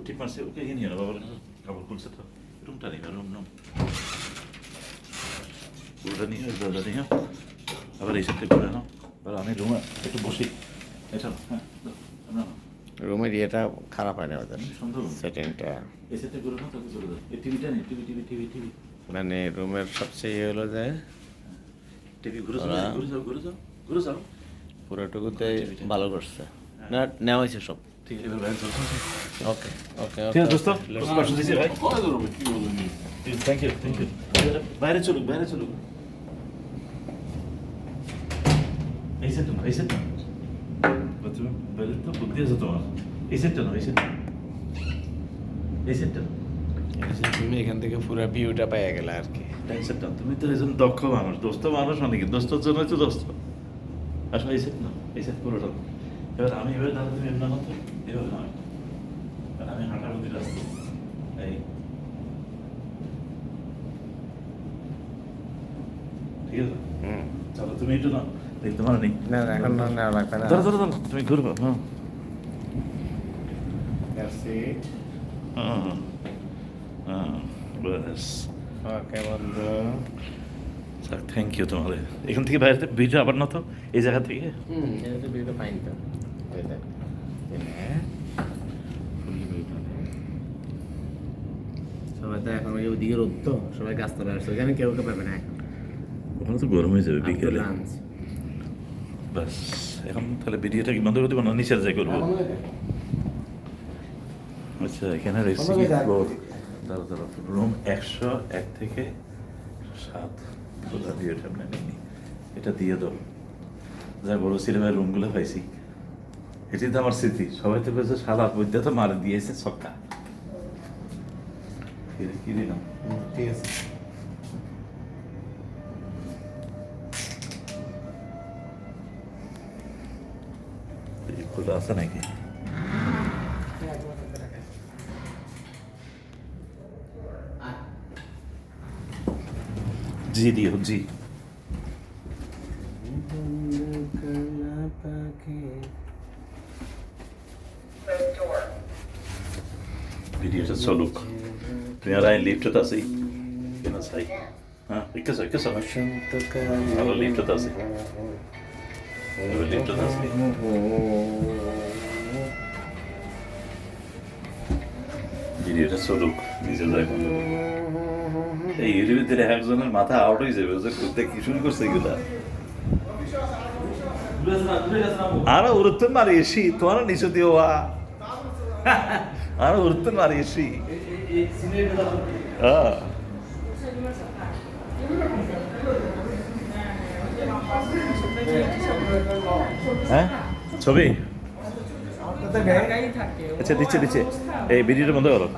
ঠিক মারছে ওকে নিয়ে না বাবার কাপড় খুলছে তো রুমটা নেই রুম নাম পুরোটা নিয়ে দরজা নিয়ে আবার এই সাথে করে নাও এবার আমি রুমে একটু বসি এটা হ্যাঁ রুমের ইয়েটা খারাপ হয় না ওদের সুন্দর সেটিংটা এই সাথে করে নাও তাকে করে দাও এই টিভিটা নেই টিভি টিভি টিভি টিভি মানে রুমের সবচেয়ে ইয়ে হলো যে টিভি ঘুরে যাও ঘুরে যাও ঘুরে যাও ঘুরে যাও পুরোটুকুতে ভালো করছে না নেওয়া হয়েছে সব ঠিক আছে এবার বাইরে চলছে ওকে ওকে ঠিক আছে দোস্ত পাশে দিছি ভাই থ্যাংক ইউ বাইরে চলুক বাইরে চলুক এই সেট না এই সেট না তুমি বাইরে তো বুদ্ধি আছে তোমার এই সেটটা না এই সেটটা এই সেটটা তুমি এখান থেকে পুরো ভিউটা পাইয়া গেলে আর কি টেনশন না তুমি তো একজন দক্ষ মানুষ দোস্ত মানুষ অনেকে দোস্তর জন্যই তো দোস্ত আসলে এই সেট না এই সেট পুরোটা এবার আমি এবার দাদা তুমি এমন মতো এবার নয় কারণ আমি হাঁটার মধ্যে রাস্তা এই ঠিক আছে চলো তুমি একটু না দেখতে পারো নি না না এখন না নেওয়া লাগবে না ধরো ধরো ধরো তুমি ঘুরবো হ্যাঁ ব্যাস ওকে বন্ধু স্যার থ্যাংক ইউ তোমাদের এখান থেকে বাইরে ভিডিও আবার না তো এই জায়গা থেকে এটা তো ভিউটা ফাইন তো সবাই তো এখন ওই ওদিকে রোদ তো সবাই গাছতলা আসছে ওখানে কেউ কেউ পাবে না এখন ওখানে তো গরম হয়ে যাবে বিকেলে লাঞ্চ ব্যাস এখন তাহলে ভিডিওটা কি বন্ধ করতে পারবো না নিচে যাই করবো আচ্ছা এখানে রেসিপি দাঁড়া দাঁড়া রুম 101 থেকে 7 খোলা ভিডিওটা আমরা নিই এটা দিয়ে দাও যা বড় সিনেমার রুমগুলো পাইছি এটি তো আমার স্মৃতি সবাই তো বলছে সাদা বইতে তো মারে দিয়েছে ছক্কা কি দিলাম ঠিক আছে খোলা আছে নাকি জি দিও জি ভিডিওটা চলুক তুমি আর আই লিফটত আছি কেন চাই হ্যাঁ একটু ভালো লিফটত আছি লিফটত আছি ভিডিওটা চলুক নিজে যায় বন্ধ এই ইউটিউবের ভিতরে একজনের মাথা আউট হয়ে যাবে যে করতে কি শুরু করছে এগুলা আরো উত্তর মারিয়েছি তোমার নিচে দিও আরো উত্তর মারিয়েছি হ্যাঁ ছবি আচ্ছা দিচ্ছে এই ভিডিওটা বন্ধ করো